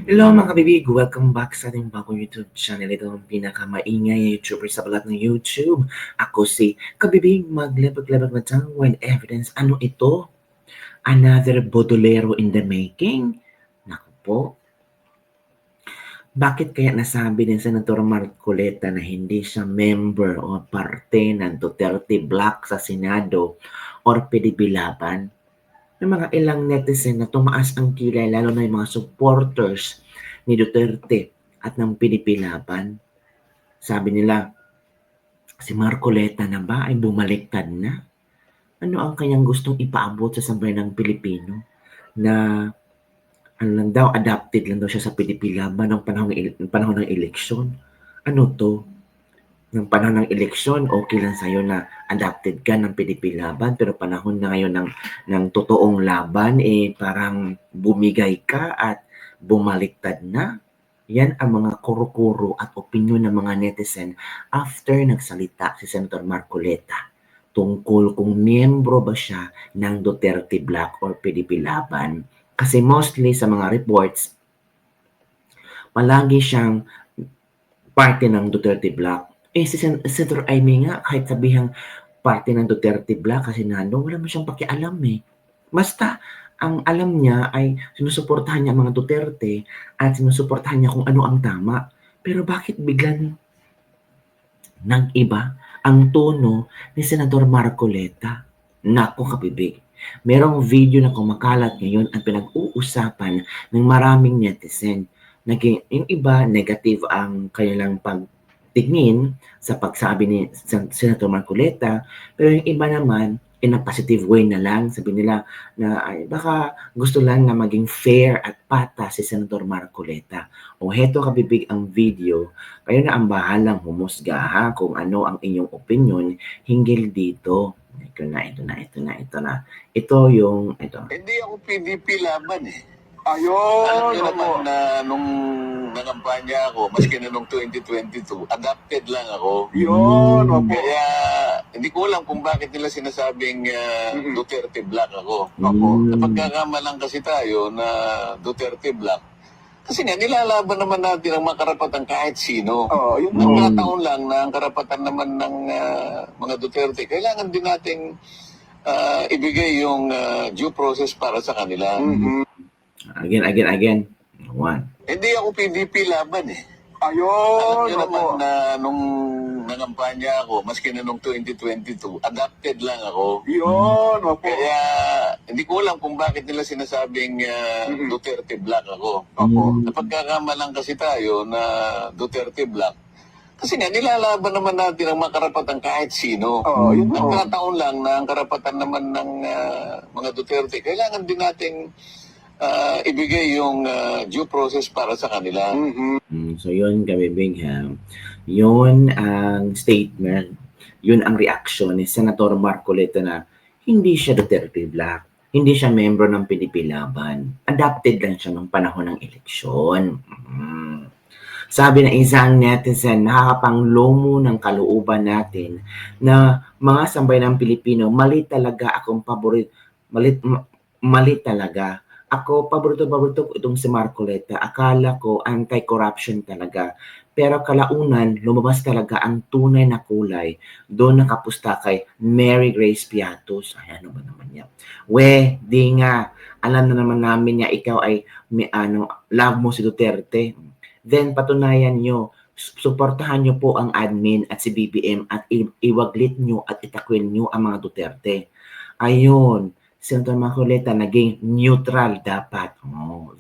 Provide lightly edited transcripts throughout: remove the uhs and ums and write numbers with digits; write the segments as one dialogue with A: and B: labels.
A: Hello mga kabibig! Welcome back sa ating bagong YouTube channel. Ito ang pinakamaingay na YouTuber sa balat ng YouTube. Ako si Kabibig Maglebag-lebag na tongue when evidence. Ano ito? Another Baudolero in the making? Naku po. Bakit kaya nasabi ni Senator Marcoleta na hindi siya member o parte ng Duterte Bloc sa Senado or PDP Laban? Ng mga ilang netizen na tumaas ang kilay lalo na yung mga supporters ni Duterte at ng PDP Laban. Sabi nila, si Marcoleta na ba ay bumaliktad na? Ano ang kanyang gustong ipaabot sa sambayanang Pilipino na ano lang daw, adapted lang daw siya sa PDP Laban ng panahon ng eleksyon? Ano to? Ng panahon ng eleksyon, okay lang sa'yo na adapted ka ng PDP Laban, pero panahon na ngayon ng totoong laban, parang bumigay ka at bumaliktad na. Yan ang mga kuro-kuro at opinyon ng mga netizen after nagsalita si Senator Marcoleta tungkol kung miyembro ba siya ng Duterte Bloc or PDP Laban. Kasi mostly sa mga reports, palagi siyang parte ng Duterte Bloc. Si Senator Amy nga, kahit sabihang parte ng Duterte Bloc kasi nano, wala mo siyang pakialam eh. Basta, ang alam niya ay sinusuportahan niya ang mga Duterte at sinusuportahan niya kung ano ang tama. Pero bakit biglang nag-iba ang tono ni Senador Marcoleta? Nako kapibig. Merong video na kumakalat ngayon at pinag-uusapan ng maraming netizen. Yung iba, negative ang kanilang pagtingin sa pagsabi ni Senator Marcoleta, pero yung iba naman, in a positive way na lang, sabi nila na ay, baka gusto lang na maging fair at pata si Senator Marcoleta. O heto kabibig ang video, kayo na ang bahalang humusga ha kung ano ang inyong opinion hinggil dito. Ito na. Ito yung, ito.
B: Hindi ako PDP laban eh.
C: Ayun,
B: Alam niyo
C: opo.
B: naman na nung nangampanya ako, maski na nung 2022, adapted lang ako.
C: Yun, opo.
B: Kaya hindi ko alam kung bakit nila sinasabing Duterte Black ako.
C: Opo.
B: Napagkakamalang kasi tayo na Duterte Black. Kasi nga, nilalaban naman natin ang mga karapatan kahit sino.
C: Oo, yun po.
B: Nagkataon lang na ang karapatan naman ng mga Duterte, kailangan din nating ibigay yung due process para sa kanila.
A: Again. One.
B: Hindi ako PDP laban eh.
C: Ayun,
B: Alam niyo
C: opo.
B: naman na nung nangampanya ako, maski na nung 2022, adapted lang ako.
C: Yun, opo.
B: Kaya hindi ko alam kung bakit nila sinasabing Duterte Black ako.
C: Opo.
B: Napagkakamalang kasi tayo na Duterte Black. Kasi nga, nilalaban naman natin ang mga karapatan kahit sino.
C: Oo, yun po.
B: Nagkataon lang na ang karapatan naman ng mga Duterte, kailangan din nating ibigay yung due process para sa kanila.
A: So yun kabibig ha. Yun ang statement. Yun ang reaction ni Senator Marcoleta na hindi siya Duterte Black. Hindi siya membro ng PDP Laban. Adapted lang siya nung panahon ng eleksyon. Sabi ng isang netizen, nakakapanglomo ng kalooban natin na mga sambayanang Pilipino, mali talaga akong paborito. Mali talaga. Ako, paborito ko itong si Marcoleta. Akala ko anti-corruption talaga. Pero kalaunan, lumabas talaga ang tunay na kulay. Doon nakapusta kay Mary Grace Piatos. Ay, ano ba naman yan? Di nga. Alam na naman namin niya, ikaw ay love mo si Duterte. Then patunayan nyo, suportahan nyo po ang admin at si BBM at iwaglit nyo at itakwil nyo ang mga Duterte. Ayun. Senator Marcoleta, naging neutral dapat.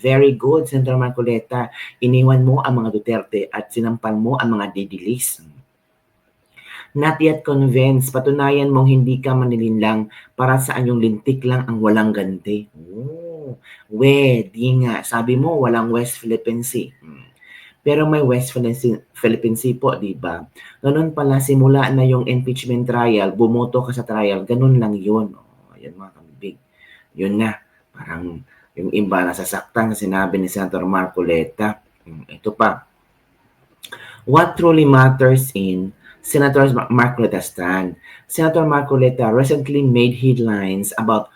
A: Very good, Senator Marcoleta. Iniwan mo ang mga Duterte at sinampal mo ang mga didilis. Not yet convinced. Patunayan mong hindi ka manilinlang para sa anyong lintik lang ang walang ganti. Di nga. Sabi mo, walang West Philippine Sea. Pero may West Philippine Sea po, di ba? Ganun pala, simula na yung impeachment trial, bumoto ka sa trial, ganun lang yun. Ayan mga kabibig. Yun nga, parang yung iba nasasaktan sa sinabi ni Senator Marcoleta. Ito pa. What truly matters in Senator Marcoleta's stand? Senator Marcoleta recently made headlines about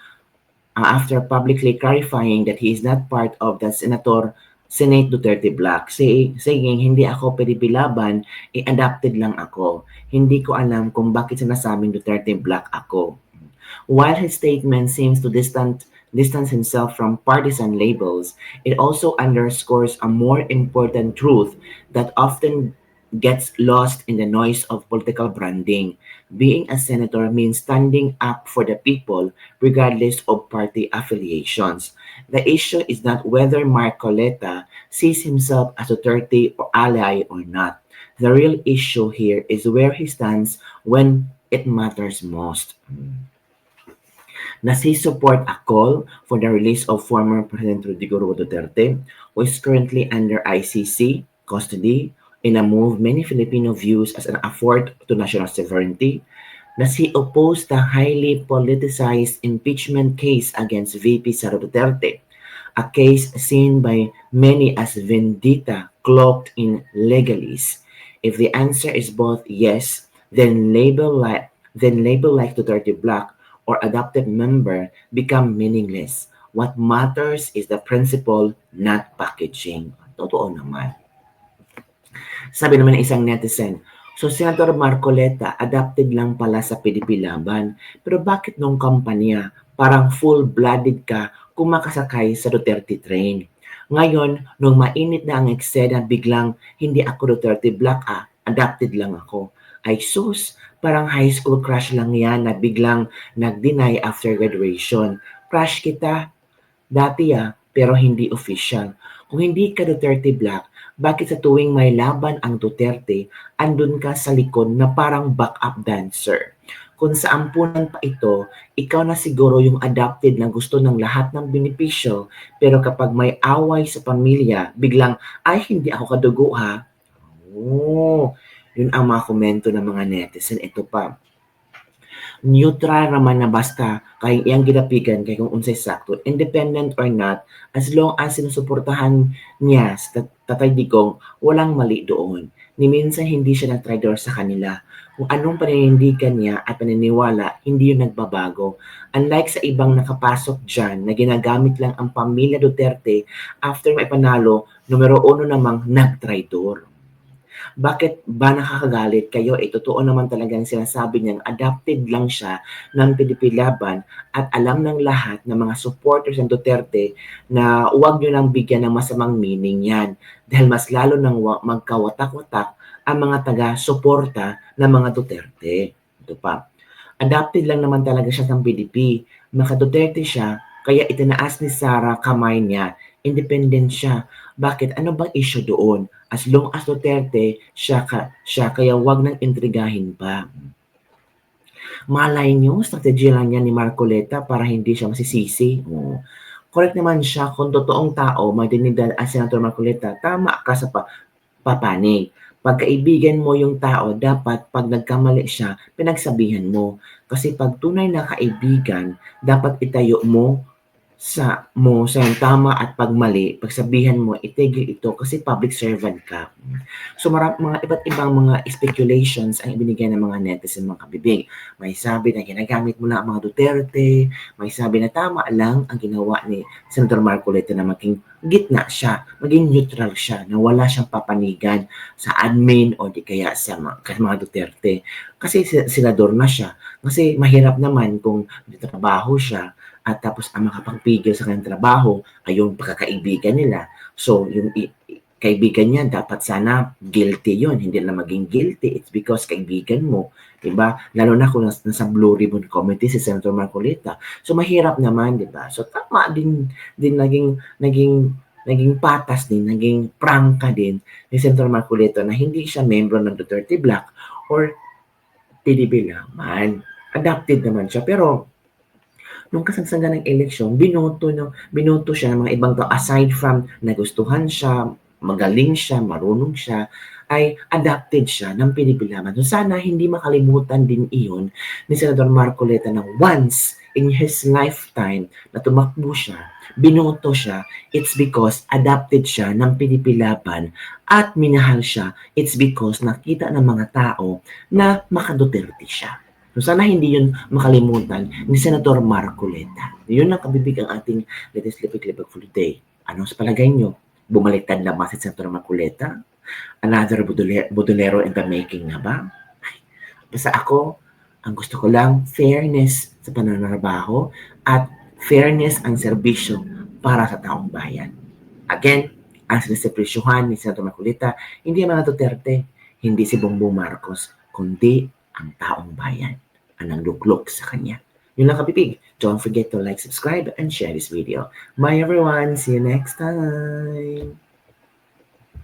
A: after publicly clarifying that he is not part of the Senator Senate Duterte Black, saying hindi ako pinipilaban, adopted lang ako. Hindi ko alam kung bakit sinasabing Duterte Black ako. While his statement seems to distance himself from partisan labels, it also underscores a more important truth that often gets lost in the noise of political branding. Being a senator means standing up for the people regardless of party affiliations. The issue is not whether Marcoleta sees himself as a Duterte or ally or not. The real issue here is where he stands when it matters most. Does he support a call for the release of former President Rodrigo Roa Duterte, who is currently under ICC custody in a move many Filipino views as an affront to national sovereignty? Does he oppose the highly politicized impeachment case against VP Sara Duterte, a case seen by many as vendetta cloaked in legalese? If the answer is both yes, then label like Duterte Black or adopted member become meaningless. What matters is the principle, not packaging. Totoo naman. Sabi naman ng isang netizen, so Senator Marcoleta adopted lang pala sa PDP Laban, pero bakit nung kampanya parang full-blooded ka kung makasakay sa Duterte train? Ngayon, nung mainit na ang eksena, biglang hindi ako Duterte Black adopted lang ako. Ay sus, parang high school crush lang yan na biglang nag-deny after graduation. Crush kita dati pero hindi official. Kung hindi ka Duterte Black, bakit sa tuwing may laban ang Duterte, andun ka sa likod na parang backup dancer? Kung sa ampunan pa ito, ikaw na siguro yung adopted na gusto ng lahat ng benepisyo, pero kapag may away sa pamilya, biglang, ay hindi ako kadugo ha. Oh, yun ang mga komento ng mga netizen. Ito pa, neutral naman na basta kay iyang gidapigan kay kung unsay sakto, independent or not, as long as sinusuportahan niya sa Tatay Digong, walang mali doon. Ni minsan hindi siya nag-traitor sa kanila. Kung anong paninindigan niya at paniniwala, hindi yun nagbabago. Unlike sa ibang nakapasok dyan na ginagamit lang ang pamilya Duterte after may panalo, numero 1 namang nag-traitor. Bakit ba nakakagalit kayo? Totoo naman talagang sinasabi niyang adopted lang siya ng PDP Laban at alam ng lahat ng mga supporters ng Duterte na huwag niyo nang bigyan ng masamang meaning yan dahil mas lalo nang magkawatak-watak ang mga taga-suporta ng mga Duterte. Ito pa. Adopted lang naman talaga siya ng PDP. Maka-Duterte siya, kaya itinaas ni Sara kamay niya. Independent siya. Bakit? Ano bang issue doon? As long as Duterte, siya kaya wag nang intrigahin pa. Malay nyo, strategy lang yan ni Marcoleta para hindi siya masisisi. Correct naman siya kung totoong tao, may dinidal as Senator Marcoleta, tama ka sa papanig. Pagkaibigan mo yung tao, dapat pag nagkamali siya, pinagsabihan mo. Kasi pag tunay na kaibigan, dapat itayo mo sa yung tama at pagmali, pagsabihan mo, itigil ito kasi public servant ka. So mga iba't ibang mga speculations ang ibinigay ng mga netizen, mga kabibig. May sabi na ginagamit mo lang ang mga Duterte, may sabi na tama lang ang ginawa ni Senator Marcoleta na maging gitna siya, maging neutral siya, na wala siyang papanigan sa admin o di kaya sa mga Duterte. Kasi senador na siya. Kasi mahirap naman kung trabaho siya at tapos ang makapagpigil sa kanyang trabaho ay yung pagkakaibigan nila. So, yung kaibigan niya, dapat sana guilty yon, hindi na maging guilty. It's because kaibigan mo. Diba? Lalo na kung nasa Blue Ribbon Committee si Senator Marcoleta. So, mahirap naman, diba? So, tama din naging patas din, naging prangka din ni Senator Marcoleta na hindi siya membro ng Duterte Black or PDP naman. Adopted naman siya. Pero, nung kasagsagan ng eleksyon, binoto siya ng mga ibang tao. Aside from nagustuhan siya, magaling siya, marunong siya, ay adopted siya ng PDP Laban. So sana hindi makalimutan din iyon ni Senator Marcoleta na once in his lifetime na tumakbo siya, binoto siya, it's because adopted siya ng PDP Laban at minahal siya, it's because nakita ng mga tao na maka-Duterte siya. So sana hindi yun makalimutan ni Senator Marcoleta. Yun ang kabibig ang ating latest lipig-lipig for today. Ano sa palagay nyo? Bumaliktad na ba si Senator Marcoleta? Another Budolero in the making na ba? Basta ako, ang gusto ko lang, fairness sa pananarbaho at fairness ang serbisyo para sa taong bayan. Again, ang siniserbisyuhan ni Senator Marcoleta, hindi ang mga Duterte, hindi si Bongbong Marcos, kundi ang taong bayan ang nangluklok sa kanya. Yun lang kapipig. Don't forget to like, subscribe, and share this video. Bye everyone. See you next time.